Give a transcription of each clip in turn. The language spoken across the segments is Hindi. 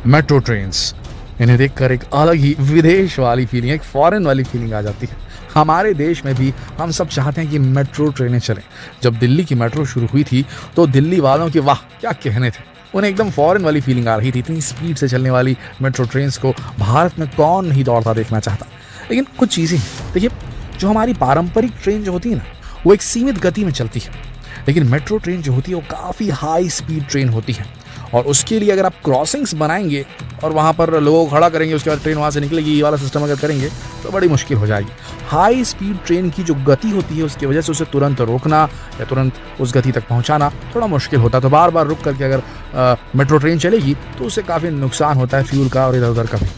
मेट्रो ट्रेन्स, इन्हें देखकर एक अलग ही विदेश वाली फीलिंग, एक फॉरेन वाली फीलिंग आ जाती है। हमारे देश में भी हम सब चाहते हैं कि मेट्रो ट्रेनें चलें। जब दिल्ली की मेट्रो शुरू हुई थी तो दिल्ली वालों के वाह क्या कहने थे, उन्हें एकदम फॉरेन वाली फीलिंग आ रही थी। इतनी स्पीड से चलने वाली मेट्रो ट्रेन्स को भारत में कौन नहीं दौड़ता देखना चाहता। लेकिन कुछ चीज़ें देखिए, जो हमारी पारंपरिक ट्रेन जो होती है ना, वो एक सीमित गति में चलती है, लेकिन मेट्रो ट्रेन जो होती है वो काफ़ी हाई स्पीड ट्रेन होती है। और उसके लिए अगर आप क्रॉसिंग्स बनाएंगे और वहाँ पर लोगों को खड़ा करेंगे, उसके बाद ट्रेन वहाँ से निकलेगी, ये वाला सिस्टम अगर करेंगे तो बड़ी मुश्किल हो जाएगी। हाई स्पीड ट्रेन की जो गति होती है उसकी वजह से उसे तुरंत रोकना या तुरंत उस गति तक पहुँचाना थोड़ा मुश्किल होता है। तो बार बार रुक करके अगर मेट्रो ट्रेन चलेगी तो उससे काफ़ी नुकसान होता है फ्यूल का और इधर उधर का भी।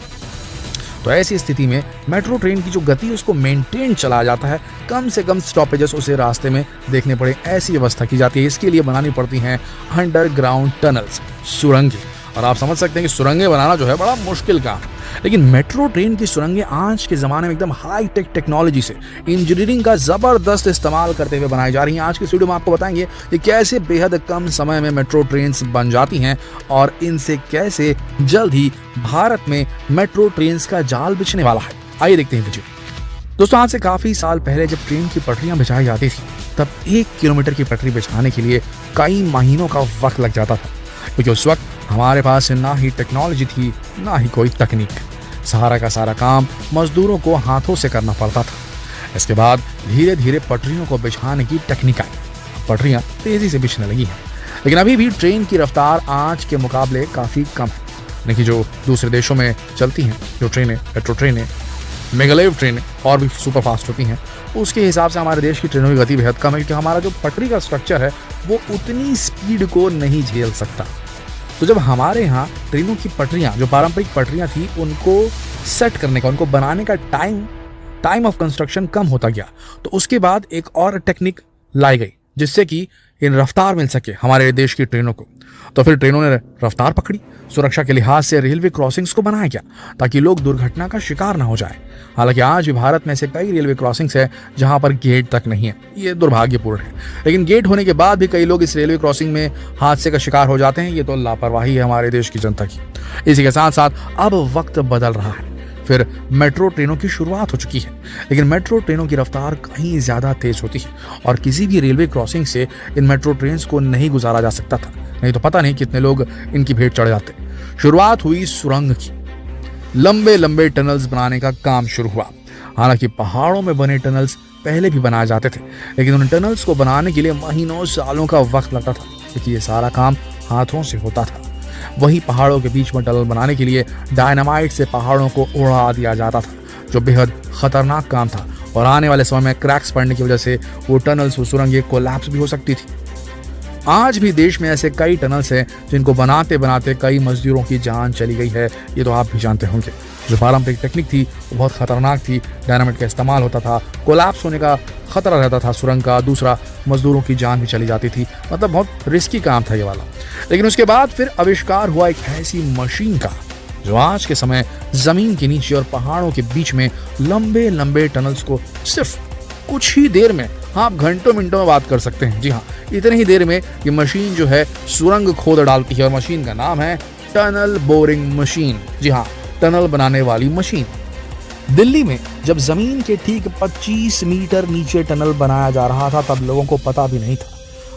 तो ऐसी स्थिति में मेट्रो ट्रेन की जो गति है उसको मेंटेन चला जाता है, कम से कम स्टॉपेजेस उसे रास्ते में देखने पड़े ऐसी व्यवस्था की जाती है। इसके लिए बनानी पड़ती हैं अंडरग्राउंड टनल्स, सुरंगें। और आप समझ सकते हैं कि सुरंगें बनाना जो है बड़ा मुश्किल काम, लेकिन मेट्रो ट्रेन की सुरंगें आज के ज़माने में एकदम हाई टेक टेक्नोलॉजी से, इंजीनियरिंग का ज़बरदस्त इस्तेमाल करते हुए बनाई जा रही हैं। आज की वीडियो में आपको बताएंगे कि कैसे बेहद कम समय में मेट्रो ट्रेन्स बन जाती हैं और इनसे कैसे जल्द ही भारत में मेट्रो ट्रेन्स का जाल बिछने वाला है। आइए देखते हैं वीडियो। दोस्तों, आज से काफ़ी साल पहले जब ट्रेन की पटरियाँ बिछाई जाती थी तब 1 किलोमीटर की पटरी बिछाने के लिए कई महीनों का वक्त लग जाता था, क्योंकि उस वक्त हमारे पास ना ही टेक्नोलॉजी थी ना ही कोई तकनीक। सारा का सारा काम मजदूरों को हाथों से करना पड़ता था। इसके बाद धीरे धीरे पटरियों को बिछाने की टेक्निक आई, पटरियाँ तेज़ी से बिछने लगी हैं। लेकिन अभी भी ट्रेन की रफ्तार आज के मुकाबले काफ़ी कम है। यानी कि जो दूसरे देशों में चलती हैं जो ट्रेनें, मेट्रो ट्रेनें, मेगालेव ट्रेनें और भी सुपर फास्ट होती हैं, उसके हिसाब से हमारे देश की ट्रेनों की गति बेहद कम है, क्योंकि हमारा जो पटरी का स्ट्रक्चर है वो उतनी स्पीड को नहीं झेल सकता। तो जब हमारे यहाँ ट्रेनों की पटरियाँ, जो पारंपरिक पटरियाँ थी, उनको सेट करने का, उनको बनाने का टाइम ऑफ कंस्ट्रक्शन कम होता गया, तो उसके बाद एक और टेक्निक लाई गई जिससे कि इन रफ्तार मिल सके हमारे देश की ट्रेनों को। तो फिर ट्रेनों ने रफ्तार पकड़ी, सुरक्षा के लिहाज से रेलवे क्रॉसिंग्स को बनाया गया ताकि लोग दुर्घटना का शिकार ना हो जाए। हालांकि आज भी भारत में ऐसे कई रेलवे क्रॉसिंग्स है जहां पर गेट तक नहीं है, ये दुर्भाग्यपूर्ण है। लेकिन गेट होने के बाद भी कई लोग इस रेलवे क्रॉसिंग में हादसे का शिकार हो जाते हैं, ये तो लापरवाही है हमारे देश की जनता की। इसी के साथ साथ अब वक्त बदल रहा है, फिर मेट्रो ट्रेनों की शुरुआत हो चुकी है, लेकिन मेट्रो ट्रेनों की रफ्तार कहीं ज़्यादा तेज होती है और किसी भी रेलवे क्रॉसिंग से इन मेट्रो ट्रेन्स को नहीं गुजारा जा सकता था, नहीं तो पता नहीं कितने लोग इनकी भेंट चढ़ जाते। शुरुआत हुई सुरंग की, लंबे लंबे टनल्स बनाने का काम शुरू हुआ। हालांकि पहाड़ों में बने टनल्स पहले भी बनाए जाते थे, लेकिन उन टनल्स को बनाने के लिए महीनों सालों का वक्त लगता था, क्योंकि ये सारा काम हाथों से होता था। वहीं पहाड़ों के बीच में टनल बनाने के लिए डायनामाइट से पहाड़ों को उड़ा दिया जाता था, जो बेहद खतरनाक काम था और आने वाले समय में क्रैक्स पड़ने की वजह से वो टनल्स, वो सुरंगें कोलैप्स भी हो सकती थी। आज भी देश में ऐसे कई टनल्स हैं जिनको बनाते बनाते कई मजदूरों की जान चली गई है, ये तो आप भी जानते होंगे। जो पारंपरिक टेक्निक थी वो बहुत खतरनाक थी, डायनामाइट का इस्तेमाल होता था, कोलैप्स होने का खतरा रहता था सुरंग का, दूसरा मजदूरों की जान भी चली जाती थी, मतलब बहुत रिस्की काम था ये वाला। लेकिन उसके बाद फिर आविष्कार हुआ एक ऐसी मशीन का जो आज के समय जमीन के नीचे और पहाड़ों के बीच में लंबे लंबे टनल्स को सिर्फ कुछ ही देर में, आप घंटों मिनटों में बात कर सकते हैं, जी हाँ, इतनी ही देर में ये मशीन जो है सुरंग खोद डालती है और मशीन का नाम है टनल बोरिंग मशीन। जी हाँ, टनल बनाने वाली मशीन। दिल्ली में जब जमीन के ठीक 25 मीटर नीचे टनल बनाया जा रहा था तब लोगों को पता भी नहीं था।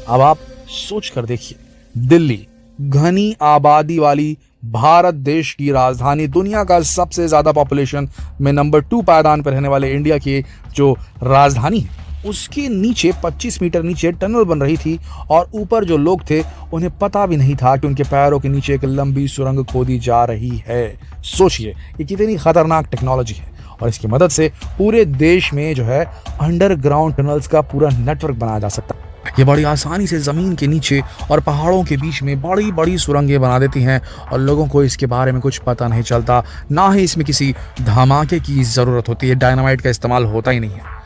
अब आप सोच कर देखिए, दिल्ली घनी आबादी वाली भारत देश की राजधानी, दुनिया का सबसे ज्यादा पॉपुलेशन में नंबर 2 पायदान पर रहने वाले इंडिया की जो राजधानी है, उसके नीचे 25 मीटर नीचे टनल बन रही थी और ऊपर जो लोग थे उन्हें पता भी नहीं था कि उनके पैरों के नीचे एक लंबी सुरंग खोदी जा रही है। सोचिए ये कितनी खतरनाक टेक्नोलॉजी है और इसकी मदद से पूरे देश में जो है अंडरग्राउंड टनल्स का पूरा नेटवर्क बनाया जा सकता है। ये बड़ी आसानी से जमीन के नीचे और पहाड़ों के बीच में बड़ी बड़ी सुरंगें बना देती हैं और लोगों को इसके बारे में कुछ पता नहीं चलता, ना ही इसमें किसी धमाके की जरूरत होती है, डायनामाइट का इस्तेमाल होता ही नहीं है।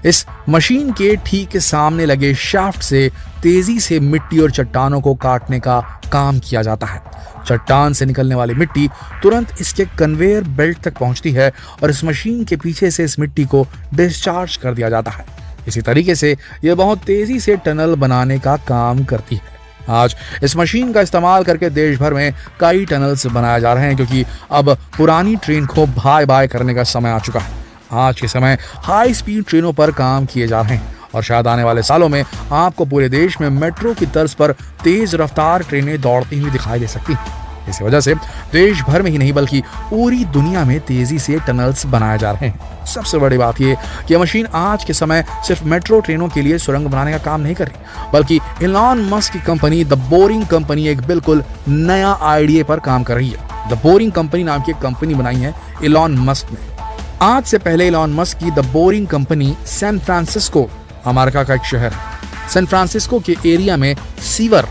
इस मशीन के ठीक सामने लगे शाफ्ट से तेजी से मिट्टी और चट्टानों को काटने का काम किया जाता है। चट्टान से निकलने वाली मिट्टी तुरंत इसके कन्वेयर बेल्ट तक पहुंचती है और इस मशीन के पीछे से इस मिट्टी को डिस्चार्ज कर दिया जाता है। इसी तरीके से यह बहुत तेजी से टनल बनाने का काम करती है। आज इस मशीन का इस्तेमाल करके देश भर में कई टनल्स बनाए जा रहे हैं, क्योंकि अब पुरानी ट्रेन को बाय बाय करने का समय आ चुका है। आज के समय हाई स्पीड ट्रेनों पर काम किए जा रहे हैं और शायद आने वाले सालों में आपको पूरे देश में मेट्रो की तर्ज पर तेज रफ्तार ट्रेनें दौड़ती हुई दिखाई दे सकती हैं। इसी वजह से देश भर में ही नहीं बल्कि पूरी दुनिया में तेजी से टनल्स बनाए जा रहे हैं। सबसे बड़ी बात यह कि मशीन आज के समय सिर्फ मेट्रो ट्रेनों के लिए सुरंग बनाने का काम नहीं कर रही, बल्कि इलॉन मस्क की कंपनी द बोरिंग कंपनी एक बिल्कुल नया आइडिया पर काम कर रही है। द बोरिंग कंपनी नाम की एक कंपनी बनाई है इलॉन मस्क ने। आज से पहले इलॉन मस्क की the boring company San Francisco, America का एक शहर है, सैन फ्रांसिस्को के एरिया में सीवर,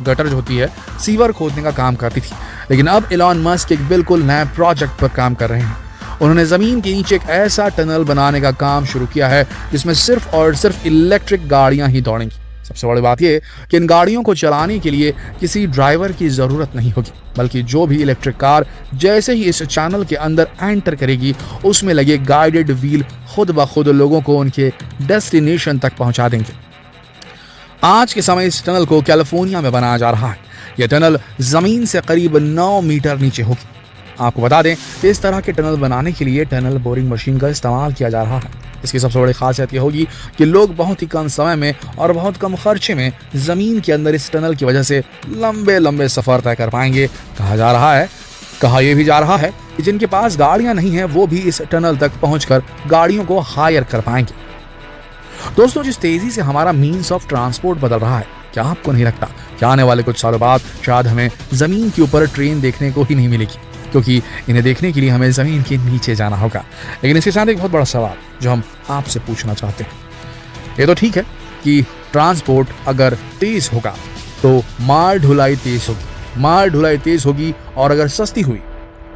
गटर जो होती है, सीवर खोदने का काम करती थी। लेकिन अब इलॉन मस्क एक बिल्कुल नए प्रोजेक्ट पर काम कर रहे हैं। उन्होंने जमीन के नीचे एक ऐसा टनल बनाने का काम शुरू किया है जिसमें सिर्फ और सिर्फ इलेक्ट्रिक गाड़ियां ही दौड़ेंगी। सबसे बड़ी बात यह कि इन गाड़ियों को चलाने के लिए किसी ड्राइवर की जरूरत नहीं होगी, बल्कि जो भी इलेक्ट्रिक कार जैसे ही इस चैनल के अंदर एंटर करेगी, उसमें लगे गाइडेड व्हील खुद ब खुद लोगों को उनके डेस्टिनेशन तक पहुंचा देंगे। आज के समय इस टनल को कैलिफोर्निया में बनाया जा रहा है। यह टनल जमीन से करीब 9 मीटर नीचे होगी। आपको बता दें कि इस तरह के टनल बनाने के लिए टनल बोरिंग मशीन का इस्तेमाल किया जा रहा है। इसकी सबसे बड़ी खासियत यह होगी कि लोग बहुत ही कम समय में और बहुत कम खर्चे में जमीन के अंदर इस टनल की वजह से लंबे लंबे सफर तय कर पाएंगे। कहा यह भी जा रहा है कि जिनके पास गाड़ियां नहीं है वो भी इस टनल तक पहुंचकर गाड़ियों को हायर कर पाएंगे। दोस्तों, जिस तेजी से हमारा मीन्स ऑफ ट्रांसपोर्ट बदल रहा है, क्या आपको नहीं लगता कि आने वाले कुछ सालों बाद शायद हमें जमीन के ऊपर ट्रेन देखने को ही नहीं मिलेगी, क्योंकि इन्हें देखने के लिए हमें जमीन के नीचे जाना होगा। लेकिन इसके साथ एक बहुत बड़ा सवाल जो हम आपसे पूछना चाहते हैं, ये तो ठीक है कि ट्रांसपोर्ट अगर तेज होगा तो माल ढुलाई तेज होगी, माल ढुलाई तेज होगी और अगर सस्ती हुई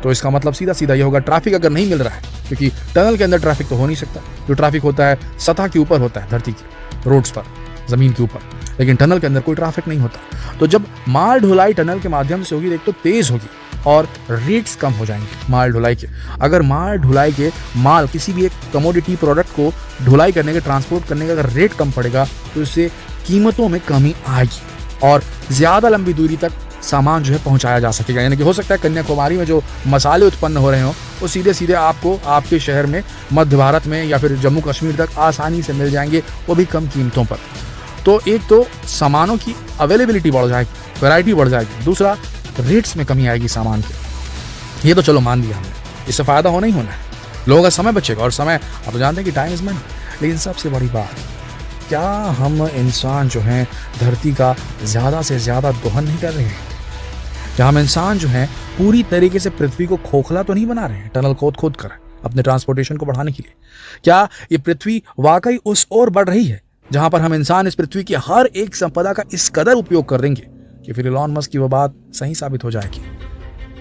तो इसका मतलब सीधा सीधा ये होगा ट्रैफिक अगर नहीं मिल रहा है, क्योंकि टनल के अंदर ट्रैफिक तो हो नहीं सकता। जो ट्रैफिक होता है सतह के ऊपर होता है, धरती के रोड्स पर, जमीन के ऊपर, लेकिन टनल के अंदर कोई ट्रैफिक नहीं होता। तो जब माल ढुलाई टनल के माध्यम से होगी, एक तो तेज होगी और रेट्स कम हो जाएंगे माल ढुलाई के। अगर माल ढुलाई के माल किसी भी एक कमोडिटी प्रोडक्ट को ढुलाई करने के, ट्रांसपोर्ट करने का अगर रेट कम पड़ेगा तो इससे कीमतों में कमी आएगी और ज्यादा लंबी दूरी तक सामान जो है पहुंचाया जा सकेगा। यानी कि हो सकता है कन्याकुमारी में जो मसाले उत्पन्न हो रहे हो वो सीधे सीधे आपको आपके शहर में, मध्य भारत में या फिर जम्मू कश्मीर तक आसानी से मिल जाएंगे, वो भी कम कीमतों पर। तो एक तो सामानों की अवेलेबिलिटी बढ़ जाएगी, वैरायटी बढ़ जाएगी, दूसरा रेट्स में कमी आएगी सामान के। ये तो चलो मान लिया हमने, इससे फायदा होना ही होना है, लोगों का समय बचेगा और समय आप जानते हैं कि टाइम इज मनी। लेकिन सबसे बड़ी बात, क्या हम इंसान जो हैं धरती का ज़्यादा से ज़्यादा दोहन नहीं कर रहे हैं? क्या हम इंसान जो हैं पूरी तरीके से पृथ्वी को खोखला तो नहीं बना रहे हैं टनल खोद कर अपने ट्रांसपोर्टेशन को बढ़ाने के लिए? क्या ये पृथ्वी वाकई उस ओर बढ़ रही है जहां पर हम इंसान इस पृथ्वी की हर एक संपदा का इस कदर उपयोग कर देंगे कि फिर इलॉन मस्क की वो बात सही साबित हो जाएगी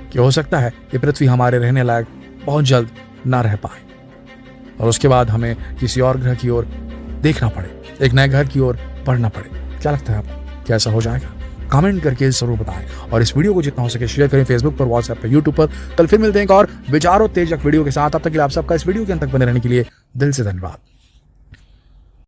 कि हो सकता है ये पृथ्वी हमारे रहने लायक बहुत जल्द ना रह पाए और उसके बाद हमें किसी और ग्रह की ओर देखना पड़े, एक नए घर की ओर बढ़ना पड़े? क्या लगता है आपको, क्या ऐसा हो जाएगा? कमेंट करके जरूर बताएं और इस वीडियो को जितना हो सके शेयर करें फेसबुक पर, व्हाट्सएप पर, यूट्यूब पर। कल फिर मिलते हैं एक और विचारोत्तेजक वीडियो के साथ। अब तक के लिए आप सबका इस वीडियो के अंत तक बने रहने के लिए दिल से धन्यवाद।